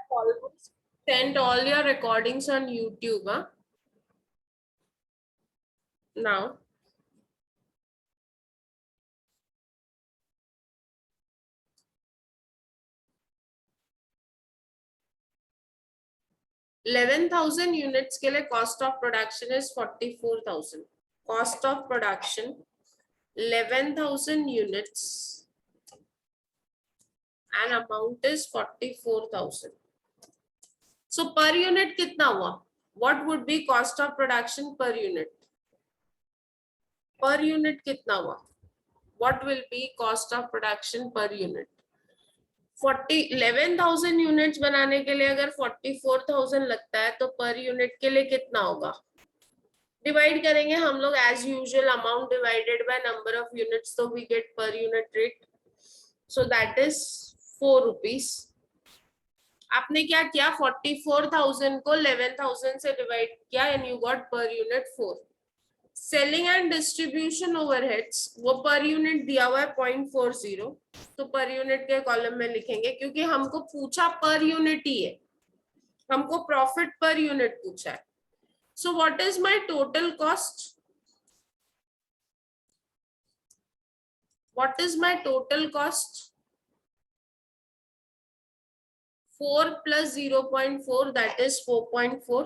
almost sent all your recordings on YouTube, huh? Now. $11,000 units के लिए cost of production is 44,000. Cost of production 11,000 units and amount is 44,000. So per unit कितना हुआ? What would be cost of production per unit? Per unit कितना हुआ? What will be cost of production per unit? 11,000 units बनाने के लिए अगर 44,000 लगता है तो पर यूनिट के लिए कितना होगा? डिवाइड करेंगे हम लोग as usual, amount divided by number of units, तो we get per unit rate. So that is 4 rupees. आपने क्या किया? 44,000 को 11,000 से डिवाइड किया and you got per unit 4. Selling and distribution overheads, वो पर यूनिट दिया हुआ है 0.40, तो पर यूनिट के कॉलम में लिखेंगे क्योंकि हमको पूछा पर यूनिट ही है, हमको प्रॉफिट पर यूनिट पूछा है. So what is my total cost? What is my total cost? 4 plus 0.4, that is 4.4.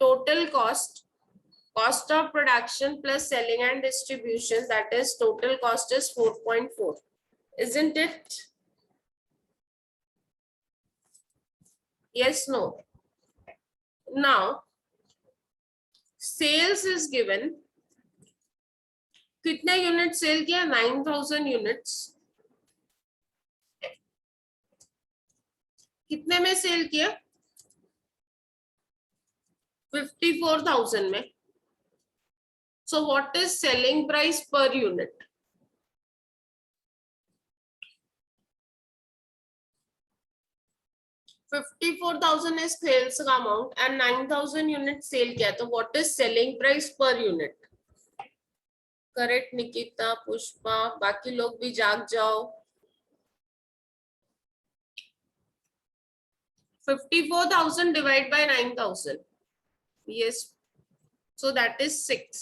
Total cost of production plus selling and distribution, that is total cost is 4.4, isn't it? Yes, no? Now sales is given. कितने unit cell किया? 9,000 units. कितने में cell किया? 54,000 में. So what is selling price per unit? $54,000 is sales amount and 9,000 units sale किया, तो what is selling price per unit? Correct Nikita, Pushpa, बाकी लोग भी जाग जाओ. 54,000 divided by 9,000. Yes, so that is 6.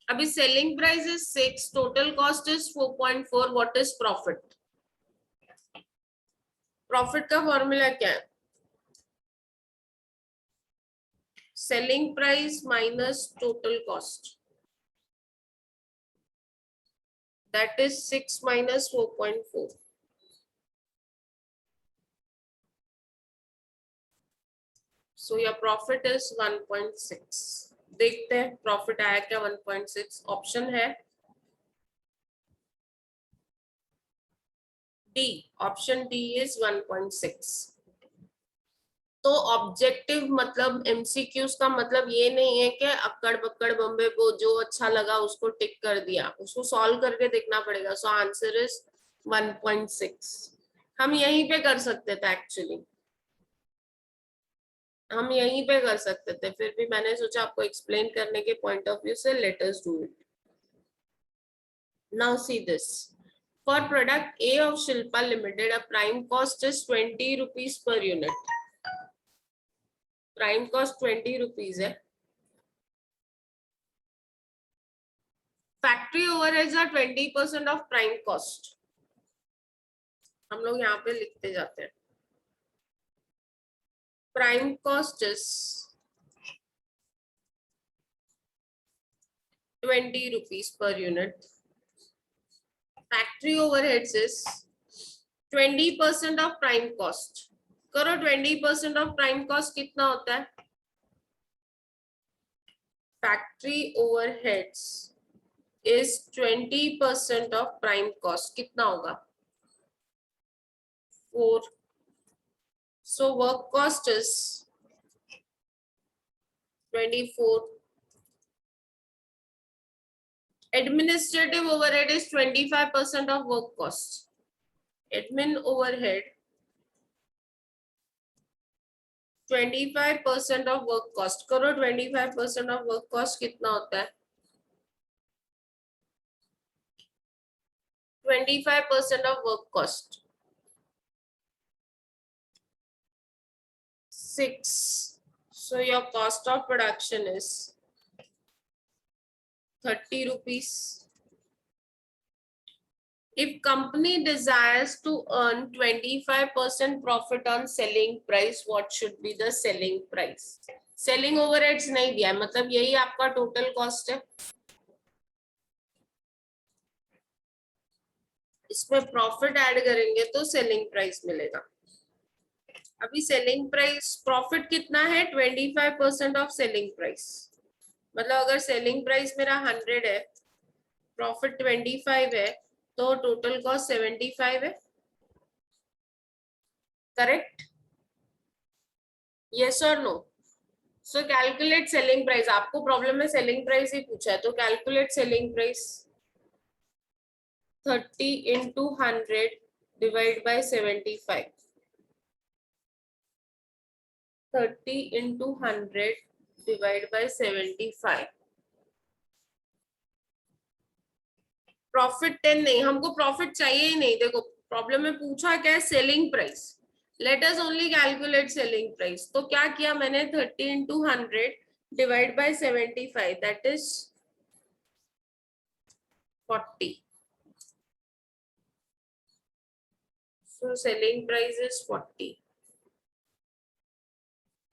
अभी selling price is 6, total cost is 4.4. what is profit? Profit का formula क्या है? Selling price minus total cost, that is 6 minus 4.4. So your profit is 1.6. देखते हैं प्रॉफिट आया क्या? 1.6 ऑप्शन है D. Option D is 1.6. तो ऑब्जेक्टिव मतलब एमसीक्यूज का मतलब ये नहीं है कि अक्कड़ बक्कड़ बम्बे को जो अच्छा लगा उसको टिक कर दिया, उसको सॉल्व करके देखना पड़ेगा. So answer is 1.6. हम यहीं पे कर सकते थे, एक्चुअली हम यहीं पे कर सकते थे, फिर भी मैंने सोचा आपको एक्सप्लेन करने के पॉइंट ऑफ व्यू से let us do it. Now see this. For product A of Shilpa limited, a prime cost is 20 rupees per unit. Prime cost 20 rupees है. Factory overheads are 20% of prime cost. हम लोग यहाँ पे लिखते जाते हैं. Prime cost is 20 rupees per unit. Factory overheads is 20% of prime cost. करो 20% of prime cost कितना होता है? Factory overheads is 20% of prime cost. कितना होगा? 4. So work cost is 24. Administrative overhead is 25% of work cost. Admin overhead 25% of work cost. करो 25% of work cost कितना होता है? 25% of work cost. 6. So your cost of production is 30 rupees. If company desires to earn 25% profit on selling price, what should be the selling price? Selling overheads नहीं दिया, मतलब यही आपका total cost है. इसमें प्रॉफिट ऐड करेंगे तो selling price मिलेगा. अभी सेलिंग प्राइस प्रॉफिट कितना है? 25% ऑफ सेलिंग प्राइस. मतलब अगर सेलिंग प्राइस मेरा 100 है, प्रॉफिट 25 है, तो टोटल कॉस्ट 75 है. करेक्ट? यस और no? So calculate selling price. आपको प्रॉब्लम में सेलिंग प्राइस ही पूछा है, तो calculate selling price. 30 into 100 divide by 75. 30 into 100 divide by 75. Profit 10 नहीं, हमको प्रॉफिट चाहिए ही नहीं. देखो प्रॉब्लम में पूछा क्या है? Selling price. Let us only calculate selling price. तो क्या किया मैंने? 30 into 100 divide by 75, that is 40. So selling price is 40.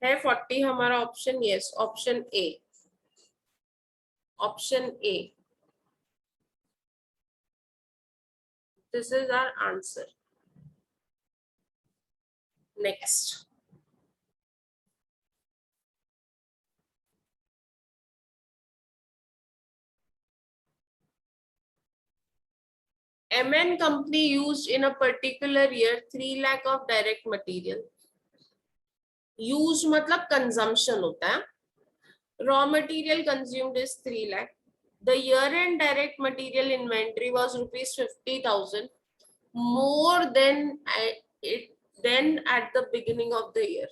है 40 हमारा option? Yes, option A. Option A. This is our answer. Next. MN company used in a particular year 3 lakh of direct material. Use मतलब consumption होता है. Raw material consumed is 3 lakh. The year-end direct material inventory was rupees 50,000, more than at the beginning of the year.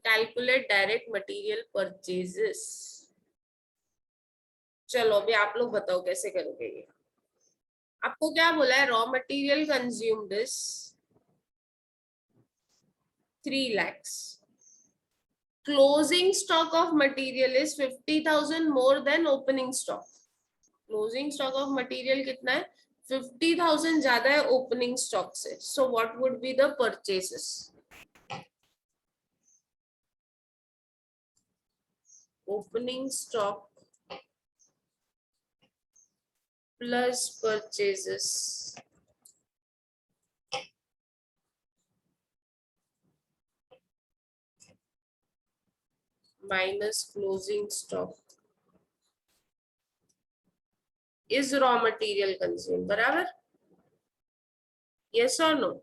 Calculate direct material purchases. चलो अभी आप लोग बताओ कैसे करोगे ये. आपको क्या बोला है? Raw material consumed is 3 lakhs. Closing stock of material is 50,000 more than opening stock. Closing stock of material कितना है? 50,000 ज्यादा है opening stock से. So what would be the purchases? Opening stock plus purchases minus closing stock is raw material consumed. बराबर? Yes or no?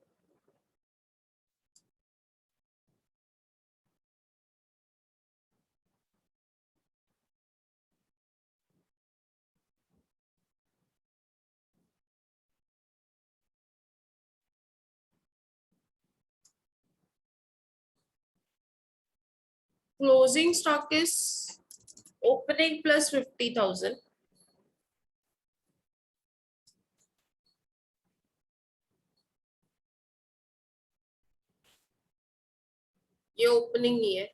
Closing stock is opening plus 50,000. ये opening ही है.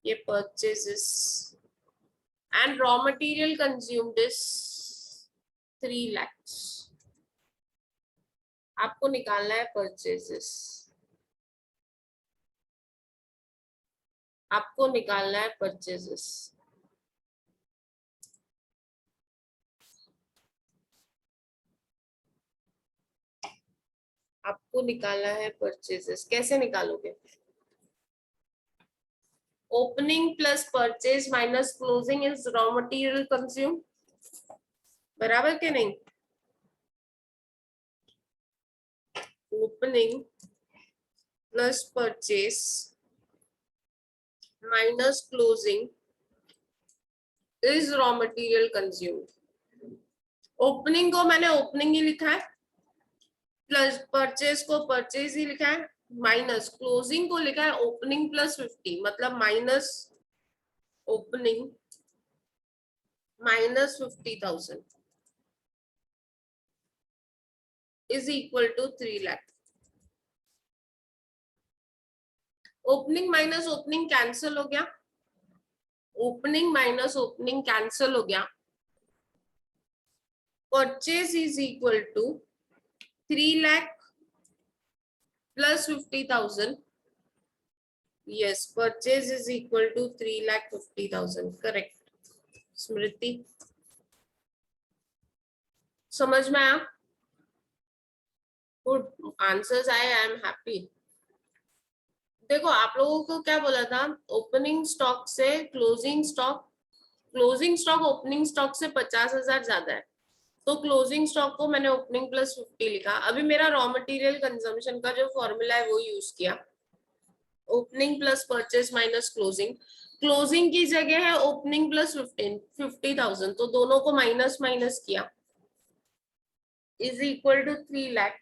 ये purchases and raw material consumed is 3 lakhs. आपको निकालना है purchases. आपको निकालना है purchases. आपको निकालना है purchases. कैसे निकालोगे? Opening plus purchase minus closing is raw material consumed. बराबर के नहीं? Opening plus purchase minus closing is raw material consumed. Opening को मैंने opening ही लिखा है. प्लस परचेज को परचेज ही लिखा है, माइनस क्लोजिंग को लिखा है ओपनिंग प्लस 50, मतलब minus opening minus 50,000 is equal to 3 lakh. Opening minus opening cancel हो गया, ओपनिंग माइनस ओपनिंग कैंसिल हो गया। Purchase is equal to 3 lakh plus 50,000। Yes, purchase is equal to 3,50,000, correct Smriti. समझ में आया? गुड आंसर्स आए, आई एम हैप्पी। देखो आप लोगों को क्या बोला था, ओपनिंग स्टॉक से closing stock, closing stock opening stock से 50,000 ज्यादा है, तो क्लोजिंग स्टॉक को मैंने ओपनिंग प्लस 50 लिखा। अभी मेरा रॉ मटेरियल कंजम्पशन का जो फॉर्मूला है वो यूज किया, opening plus purchase minus closing. Closing की जगह है ओपनिंग प्लस 50,000, तो दोनों को माइनस माइनस किया, is equal to 3 lakh.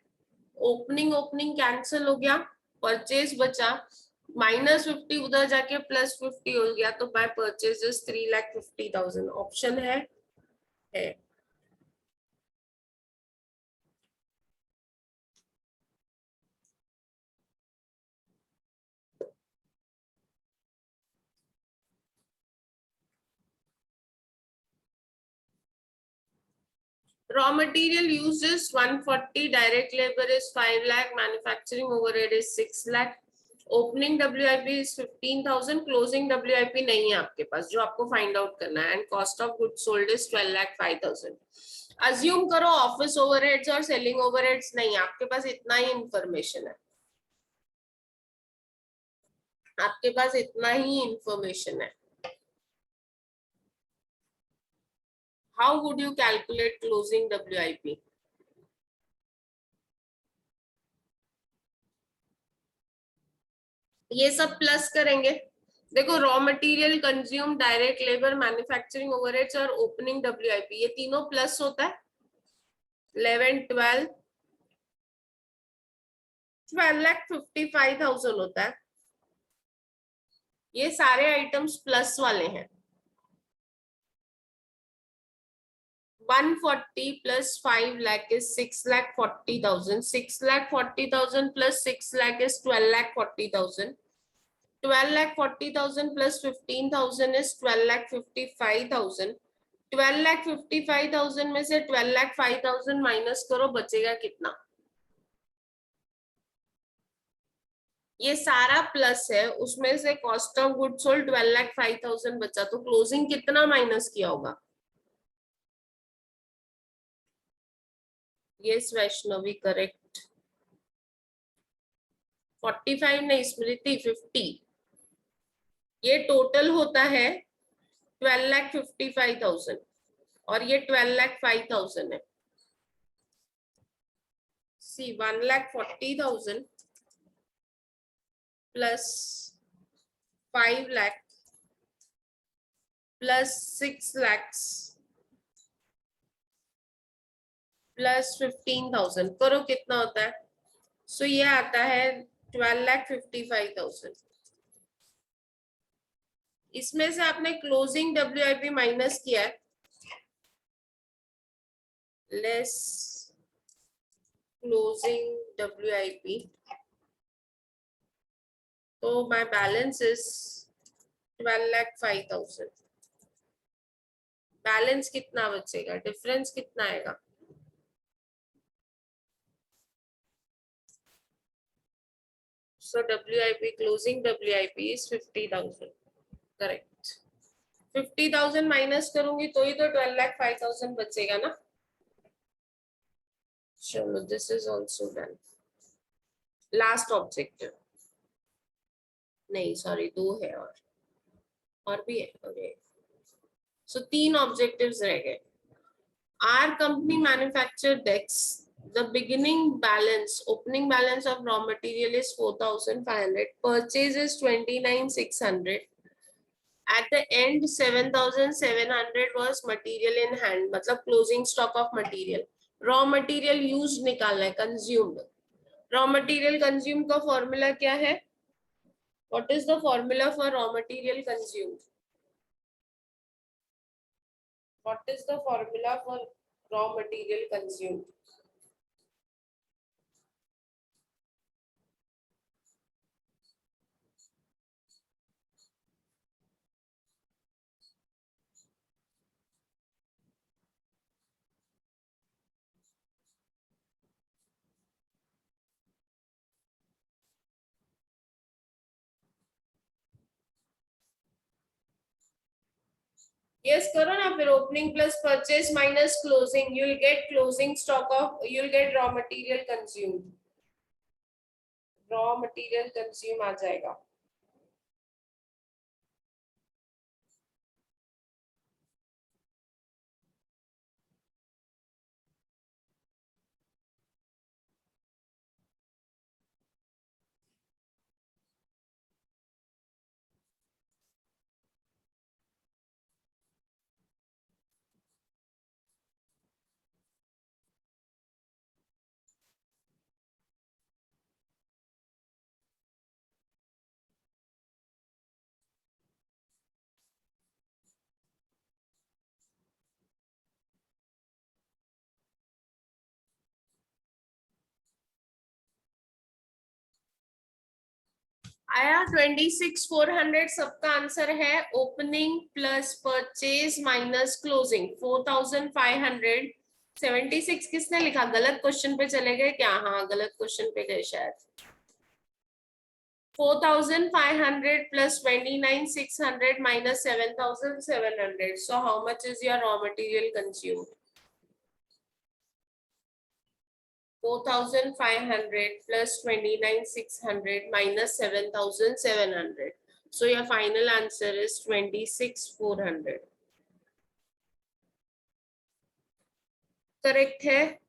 Opening opening cancel हो गया, परचेज बचा, माइनस 50 उधर जाके प्लस 50 हो गया, तो बाय परचेजेस 3,50,000 ऑप्शन है। Raw material used is 140, direct labor is 5 lakh, manufacturing overhead is 6 lakh, opening WIP is 15,000, closing WIP नहीं है आपके पास जो आपको फाइंड आउट करना है, and cost of good sold is 12,05,000। Assume करो ऑफिस ओवरहेड्स और सेलिंग ओवरहेड्स नहीं, आपके पास इतना ही इंफॉर्मेशन है, आपके पास इतना ही इंफॉर्मेशन है। How would you calculate closing WIP? ये सब प्लस करेंगे। देखो raw material consume, direct labour, manufacturing overheads और ओपनिंग WIP, ये तीनों प्लस होता है, 11, 12,55,000 होता है। ये सारे आइटम्स प्लस वाले हैं। 140 plus 5 lakh is 6,40,000. 6,40,000 plus 6 lakh is 12,40,000. 12,40,000 plus 15,000 is 12,55,000. 12,55,000 में से 12,05,000 माइनस करो, बचेगा कितना? ये सारा प्लस है, उसमें से कॉस्ट ऑफ गुड सोल्ड 12,05,000 बचा, तो क्लोजिंग कितना माइनस किया होगा? Yes Vaishnavi correct. 45 नहीं स्मृति, 50। ये टोटल होता है 12,55,000 और ये 12,05,000 है। सी 1,40,000 plus 5 lakh plus 6 lakhs plus 15,000 करो कितना होता है? सो ये आता है 12,55,000। इसमें से आपने क्लोजिंग WIP माइनस किया है, लेस क्लोजिंग WIP, तो माय बैलेंस इज 12,05,000। बैलेंस कितना बचेगा, डिफरेंस कितना आएगा? So WIP, closing WIP is 50,000, correct। 50,000 minus करूंगी तो ही तो 12,05,000 बचेगा ना। चलो this is also done. Last objective, नहीं सॉरी, दो है और भी है, ओके। सो 3 ऑब्जेक्टिव्स रह गए। Our company manufacture decks. The beginning balance, opening balance of raw material is 4,500. Purchase is 29,600. At the end 7,700 was material in hand, मतलब closing stock of material. Raw material use निकालना है, consumed. Raw material consume का formula क्या है? What is the formula for raw material consumed? What is the formula for raw material consumed? Yes करो ना फिर, opening plus purchase minus closing, you will get closing stock of, you will get raw material consumed. Raw material consume आ जाएगा। आया 26,400 सबका answer है। Opening plus purchase minus closing 4,500। 76 किसने लिखा? गलत क्वेश्चन पे चले गए क्या? हाँ गलत क्वेश्चन पे गए शायद। 4,500 plus 29,600 minus 7,700. So how much is your raw material consumed? 4,500 plus 29,600 minus 7,700. So your final answer is 26,400. Correct है?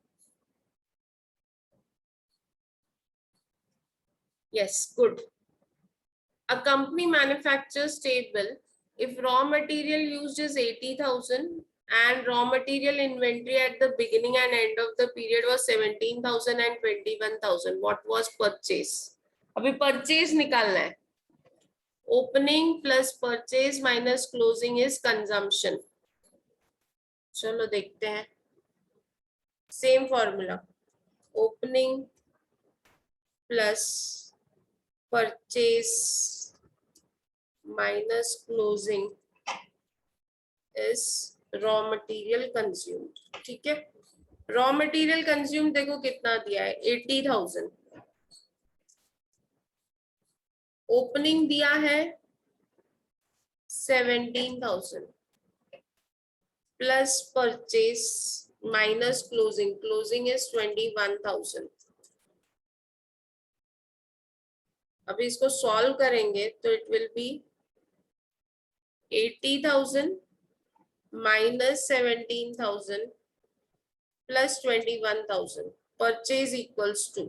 Yes, good. A company manufactures table if raw material used is 80,000 and raw material inventory at the beginning and end of the period was 17,000 and 21,000. What was purchase? अभी purchase निकालना है. Opening plus purchase minus closing is consumption. चलो देखते हैं. Same formula. Opening plus purchase minus closing is raw material consumed. ठीक है. Raw material consume देखो कितना दिया है, 80,000। ओपनिंग दिया है 17,000 plus purchase minus closing, closing is 21,000। अभी इसको सॉल्व करेंगे तो it will be 80,000 minus 17,000 plus 21,000, purchase equals to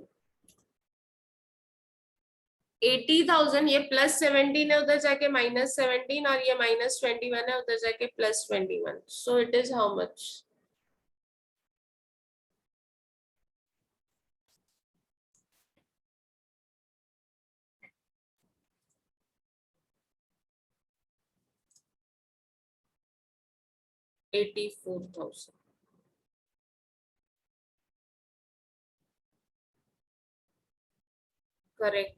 80,000, ये प्लस 17 है उधर जाके माइनस 17, और ये माइनस 21 है उधर जाके plus 21। So it is how much? 84,000। Correct.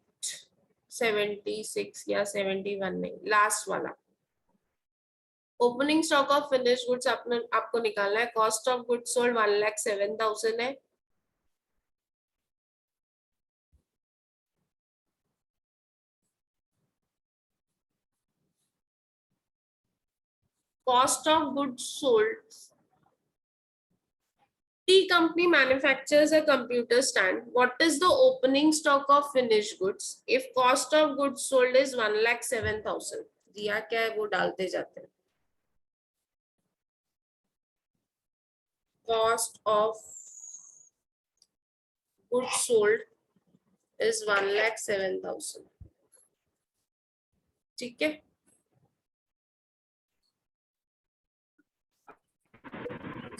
76 या 71 नहीं, लास्ट वाला। Opening stock of finish goods आपको निकालना है। कॉस्ट ऑफ गुड्स सोल्ड 1,07,000 है। Cost of goods sold, T company manufactures a computer stand. What is the opening stock of finished goods if cost of goods sold is 1,07,000? दिया क्या है वो डालते जाते हैं। Cost of goods sold is 1,07,000। ठीक है।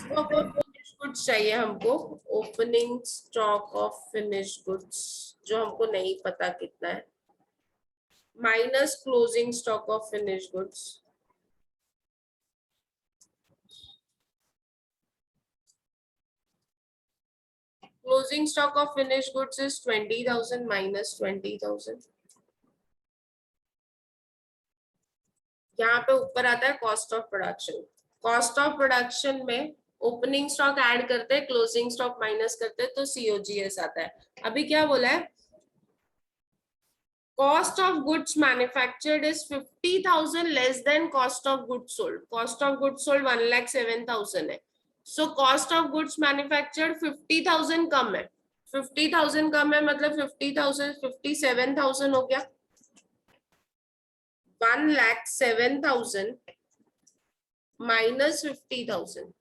Stock of finished गुड्स चाहिए हमको, opening stock of finish goods जो हमको नहीं पता कितना है, minus closing stock of finish goods. Closing stock of finish goods is 20,000 minus 20,000। यहाँ पे ऊपर आता है cost of production. Cost of production में ओपनिंग स्टॉक ऐड करते हैं, क्लोजिंग स्टॉक माइनस करते हैं, तो सीओजीएस आता है। अभी क्या बोला है, cost of goods manufactured is 50,000 less than cost of goods sold. Cost of goods sold 1,07,000 है, so cost of goods manufactured 50,000 कम है। 50,000 कम है मतलब 50,000 57,000 हो गया। 1,07,000 माइनस 50,000।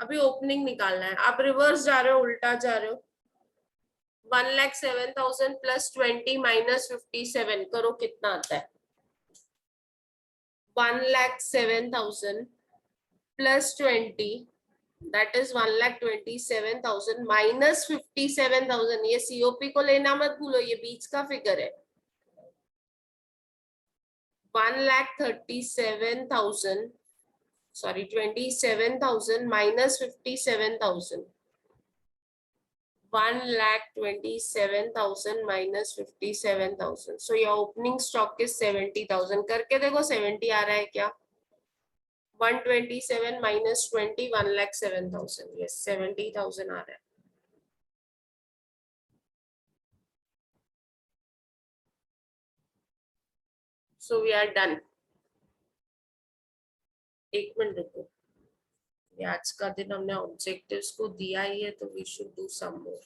अभी ओपनिंग निकालना है, आप रिवर्स जा रहे हो, उल्टा जा रहे हो। 1,07,000 प्लस 20 माइनस 57 करो कितना आता है। 1,07,000 plus 20 that is 1,27,000 minus 57,000। ये सीओपी को लेना मत भूलो, ये बीच का फिगर है। 1,37,000 sorry 27,000 minus 57,000, 1,27,000 minus 57,000, so your opening stock is 70,000। करके देखो 70 आ रहा है क्या। 127 minus 20 1,07,000, yes 70,000 आ रहा है। So we are done। एक मिनट रुको, ये आज का दिन हमने ऑब्जेक्टिव्स को दिया ही है, तो we should do some more.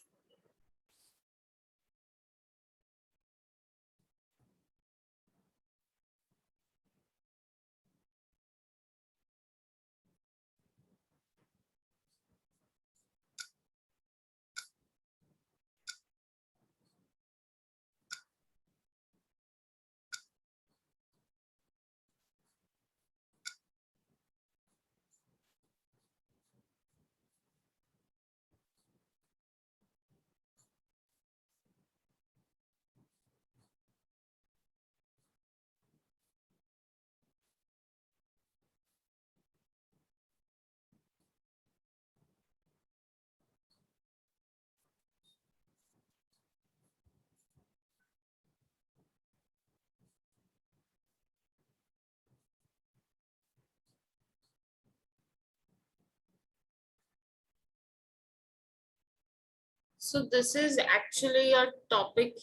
So this is actually a topic।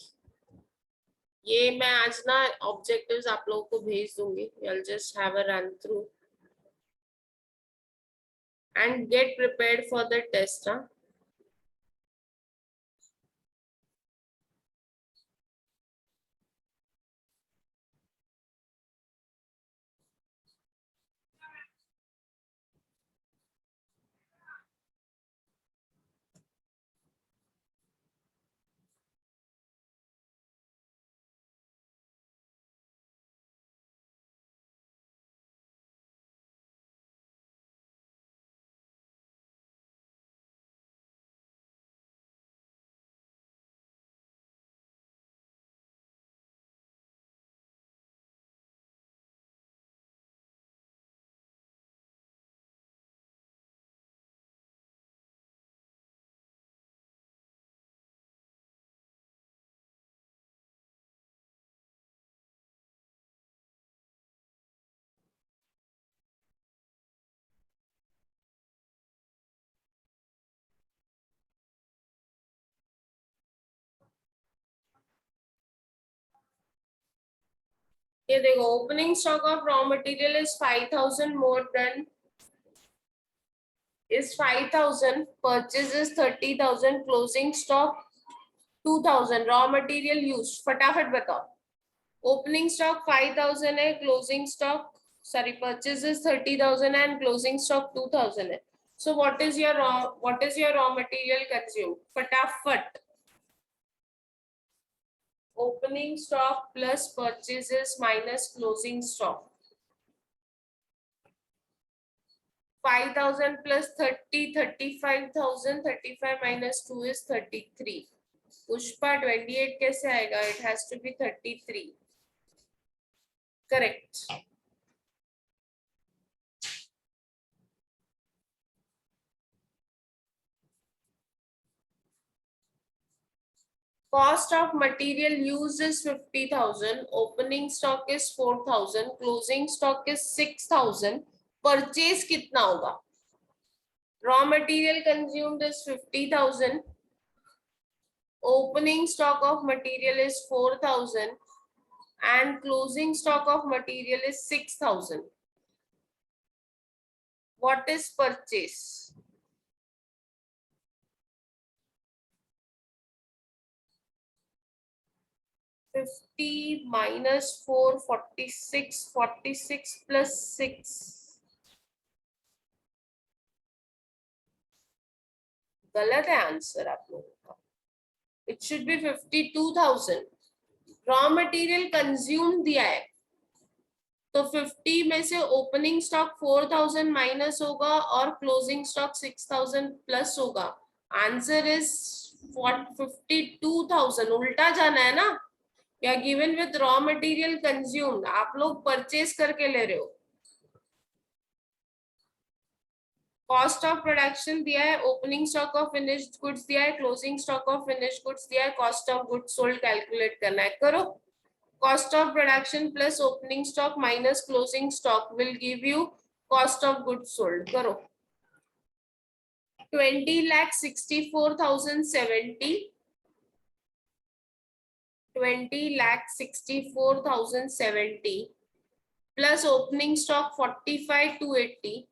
ये मैं आज ना ऑब्जेक्टिव्स आप लोगों को भेज दूंगी। I'll just have a run through and get prepared for the test, हाँ। ये देखो, opening stock of raw material is 5,000 more than is 5,000, purchase is 30,000, closing stock 2,000, raw material use. फटाफट बताओ, ओपनिंग स्टॉक 5,000 है, closing stock sorry purchase is 30,000 and closing stock 2,000 है। So what is your raw material consume, फटाफट। Opening stock plus purchases minus closing stock, 5,000 plus 30, 35,000. 35 minus 2 is 33. Pushpa 28 कैसे आएगा? It has to be 33. Correct. Cost of material used is 50,000. Opening stock is 4,000. Closing stock is 6,000. Purchase कितना होगा? Raw material consumed is 50,000. Opening stock of material is 4,000 and closing stock of material is 6,000. What is purchase? $50 minus 4, 46, 46 plus 6. गलत है answer आप लोगों का. It should be 52,000. Raw material consume दिया है तो 50 में से ओपनिंग स्टॉक 4,000 माइनस होगा और क्लोजिंग स्टॉक 6,000 प्लस होगा. Answer is 52,000. उल्टा जाना है ना. या given with raw material consumed. आप लोग परचेज करके ले रहे हो. कॉस्ट ऑफ प्रोडक्शन दिया है, opening stock of finished goods दिया है, closing stock of finished goods दिया है, cost of goods sold calculate करना है. करो. Cost of production plus opening stock minus closing stock will give you cost of goods sold. करो. 20,64,070. 20,64,070 plus opening stock 45,280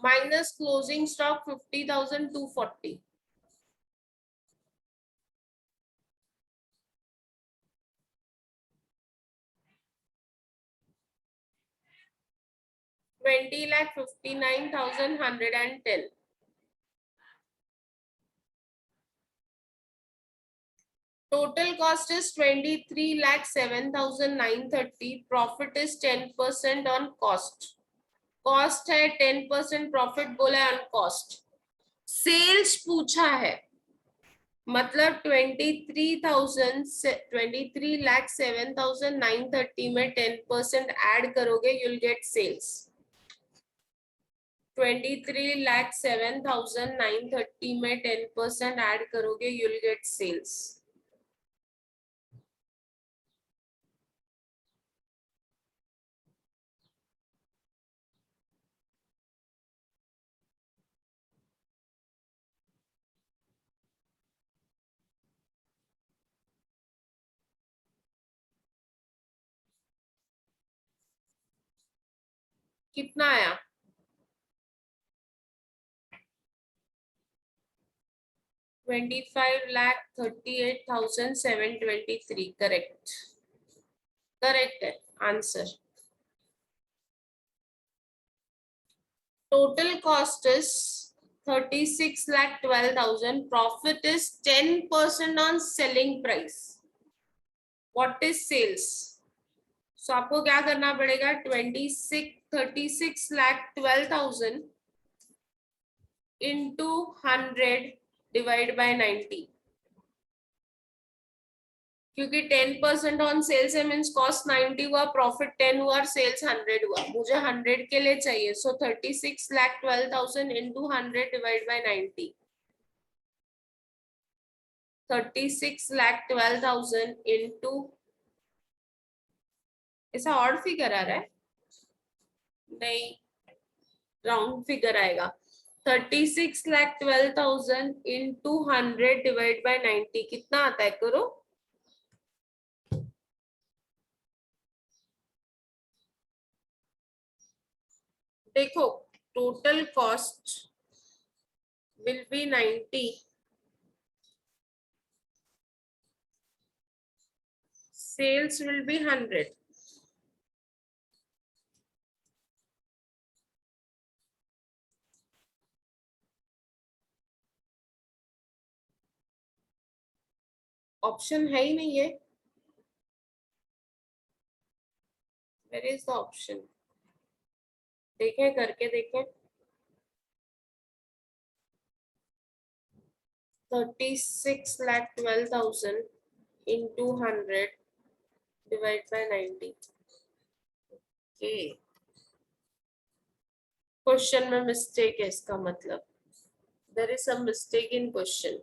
minus closing stock 50,240. $20,59,110. Total cost is 23,07,930. Profit is 10% on cost. Cost है 10%, profit बोला है on cost. Sales पूछा है, मतलब 23,07,930 में 10% add करोगे, you'll get sales. 23,07,930 में 10% ऐड करोगे, you'll get sales. कितना आया? 25,38,723. करेक्ट. करेक्ट है answer. Total cost is 36,12,000. Profit is 10% on selling price. What is sales? So आपको क्या करना पड़ेगा? 36,12,000 into 100 divide by 90. क्योंकि 10% ऑन सेल्स है मीन्स कॉस्ट 90 हुआ, प्रॉफिट 10 हुआ और सेल्स 100 हुआ. मुझे 100 के लिए चाहिए. सो 36,12,000 into 100 divide by 90. 36,12,000 into, ऐसा ऑड फिगर आ रहा है? नहीं, राउंड फिगर आएगा. 36,12,000 into 100 divide by 90 कितना आता है? करो. देखो, total cost will be 90. Sales will be 100. Option है ही नहीं है. Where is the option? देखें, करके देखें। 36,12,000 into 100 divide by 90। okay। Question में मिस्टेक है, इसका मतलब there is some mistake in question.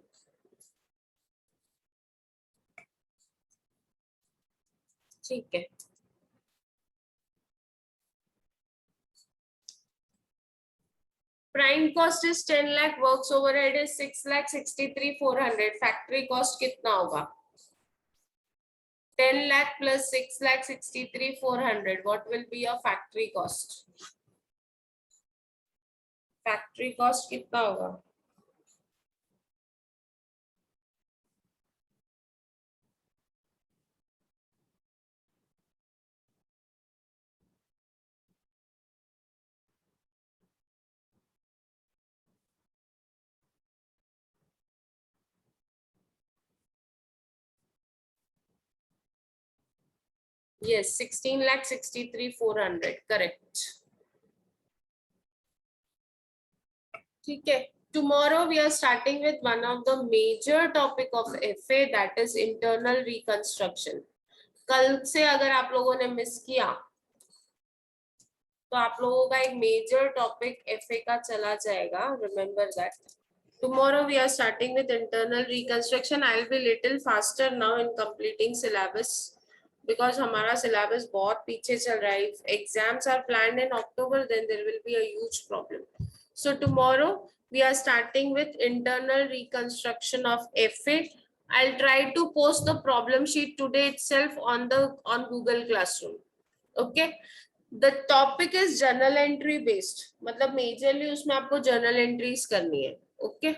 ठीक है, prime cost is 10 lakh, works overhead is 6,63,400। Factory cost कितना होगा? 10 lakh plus 6,63,400। What will be your factory cost? Factory cost कितना होगा? Yes, 16,63,400, correct। ठीक है, tomorrow we are starting with one of the major topic of FA, that is internal reconstruction। कल से अगर आप लोगों ने मिस किया तो आप लोगों का एक मेजर टॉपिक FA का चला जाएगा, remember that। Tomorrow we are starting with internal reconstruction। I'll be little faster now in completing syllabus because हमारा syllabus बहुत पीछे चल रहा है। If exams are planned in October, then there will be a huge problem। So tomorrow we are starting with internal reconstruction of FA। I'll try to post the problem sheet today itself on Google Classroom। Okay। The topic is journal entry based, मतलब majorly उसमें आपको journal entries करनी है। Okay,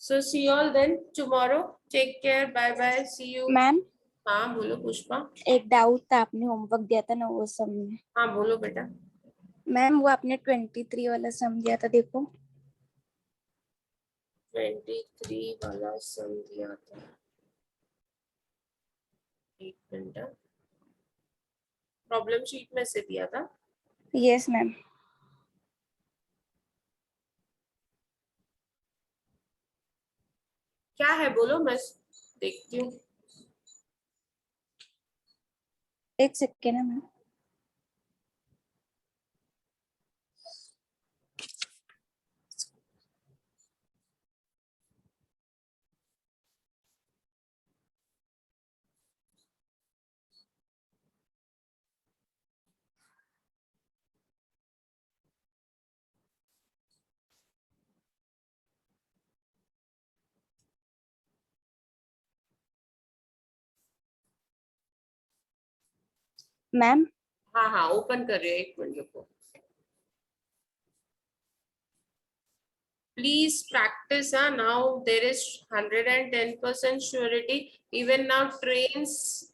so see you all then tomorrow। Take care, bye bye, see you। Ma'am हाँ बोलो पुष्पा। एक doubt था, आपने होमवर्क दिया था ना वो सम में। हाँ बोलो बेटा। मैम वो आपने 23 वाला सम दिया था, देखो 23 वाला सम दिया था, एक मिनट, प्रॉब्लम शीट में से दिया था। Yes ma'am. क्या है बोलो, मैं देखती हूँ। एक सेकेंड है मैम। मैम हाँ हाँ ओपन कर रही हूँ, एक मिनट रुको। Please practice। Now there is 110% surety। Even now trains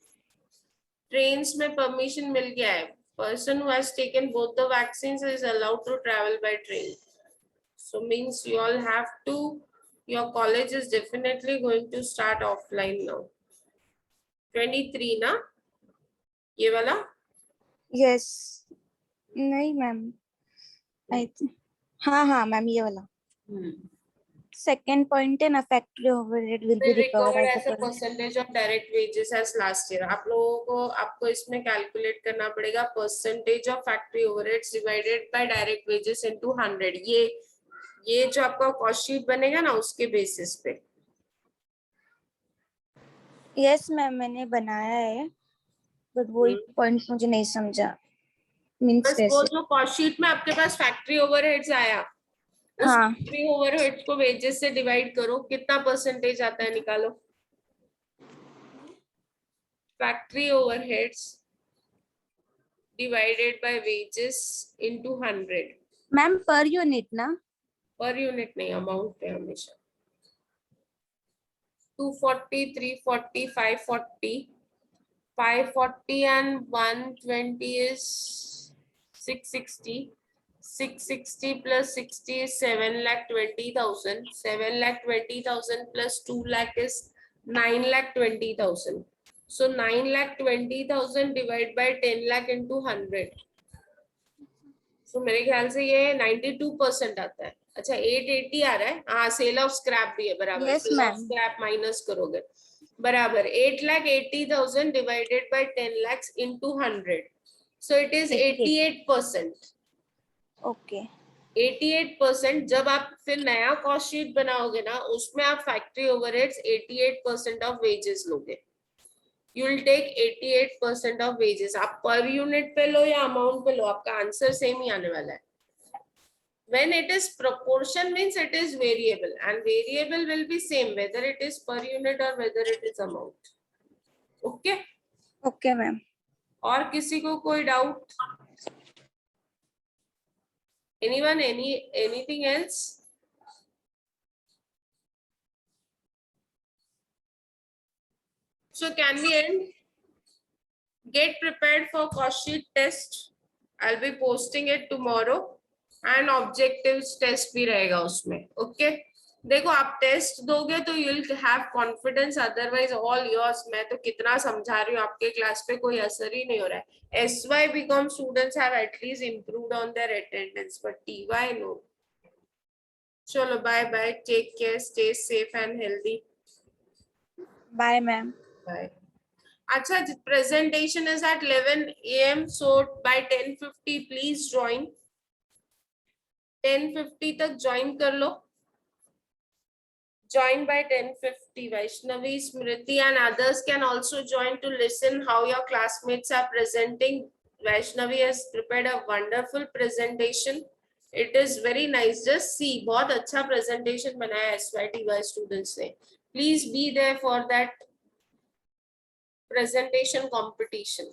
में permission मिल गया है। Person who has taken both the vaccines is allowed to travel by train। So means you all have to, your college is definitely going to start offline now। 23 ना ये वाला? Yes नहीं ma'am, हाँ हाँ ma'am ये वाला second point है ना, factory overhead will be will recovered recover as as a percentage of direct wages as last year। आप लोगों को आपको इसमें कैलकुलेट करना पड़ेगा percentage of factory overheads divided bye direct wages into 100। ये जो आपका कॉस्ट शीट बनेगा ना उसके बेसिस पे। यस मैम मैंने बनाया है, बट वो पॉइंट मुझे नहीं समझा, मींस बस वो कैसे। जो कॉस्ट शीट में आपके पास फैक्ट्री ओवरहेड्स आया, उस हाँ फैक्ट्री ओवरहेड्स को वेजेस से डिवाइड करो, कितना परसेंटेज आता है निकालो। Factory overheads divided by wages into 100। Ma'am per unit ना? पर यूनिट नहीं, अमाउंट पे हमेशा। 240, 340, 540, 540 and 120 is 660। 660 plus 60 is 7,20,000। 7,20,000 plus 2 lakh is 9,20,000। So 9,20,000 divided by 10 lakh into 100। तो मेरे ख्याल से ये 92% आता है। अच्छा 880 आ रहा है, हाँ सेल ऑफ स्क्रैप भी है बराबर, Yes, sale of ma'am. Scrap minus करोगे बराबर 8,80,000 divided by 10 lakhs into 100, so it is 88%। Okay. 88%। जब आप फिर नया कॉस्ट शीट बनाओगे ना, उसमें आप फैक्ट्री ओवरहेड्स 88% ऑफ वेजेस लोगे। You will take 88% of wages. आप पर यूनिट पे लो या अमाउंट पे लो, आपका आंसर सेम ही आने वाला है। When it is proportion means it is variable, and variable will be same whether it is per unit or whether it is amount. Okay? Okay, ma'am. और किसी को कोई doubt? Anyone? Anything else? So can we end? Get prepared for cost sheet test. I'll be posting it tomorrow, and objectives test भी रहेगा उसमें. Okay? देखो आप test दोगे तो you will have confidence, otherwise all yours. मैं तो कितना समझा रही हूँ, आपके क्लास पे कोई असर ही नहीं हो रहा है। SY BCom students have at least improved on their attendance, but TY no. चलो bye bye, take care, stay safe and healthy. Bye, ma'am. Bye. अच्छा presentation is at 11 AM, so by 10:50 please join। 10:50 तक join कर लो। Join by 10:50. Vaishnavi, Smriti and others can also join to listen how your classmates are presenting. Vaishnavi has prepared a wonderful presentation. It is very nice. Just see, बहुत अच्छा presentation बनाया SYTY students ने. Please be there for that presentation competition.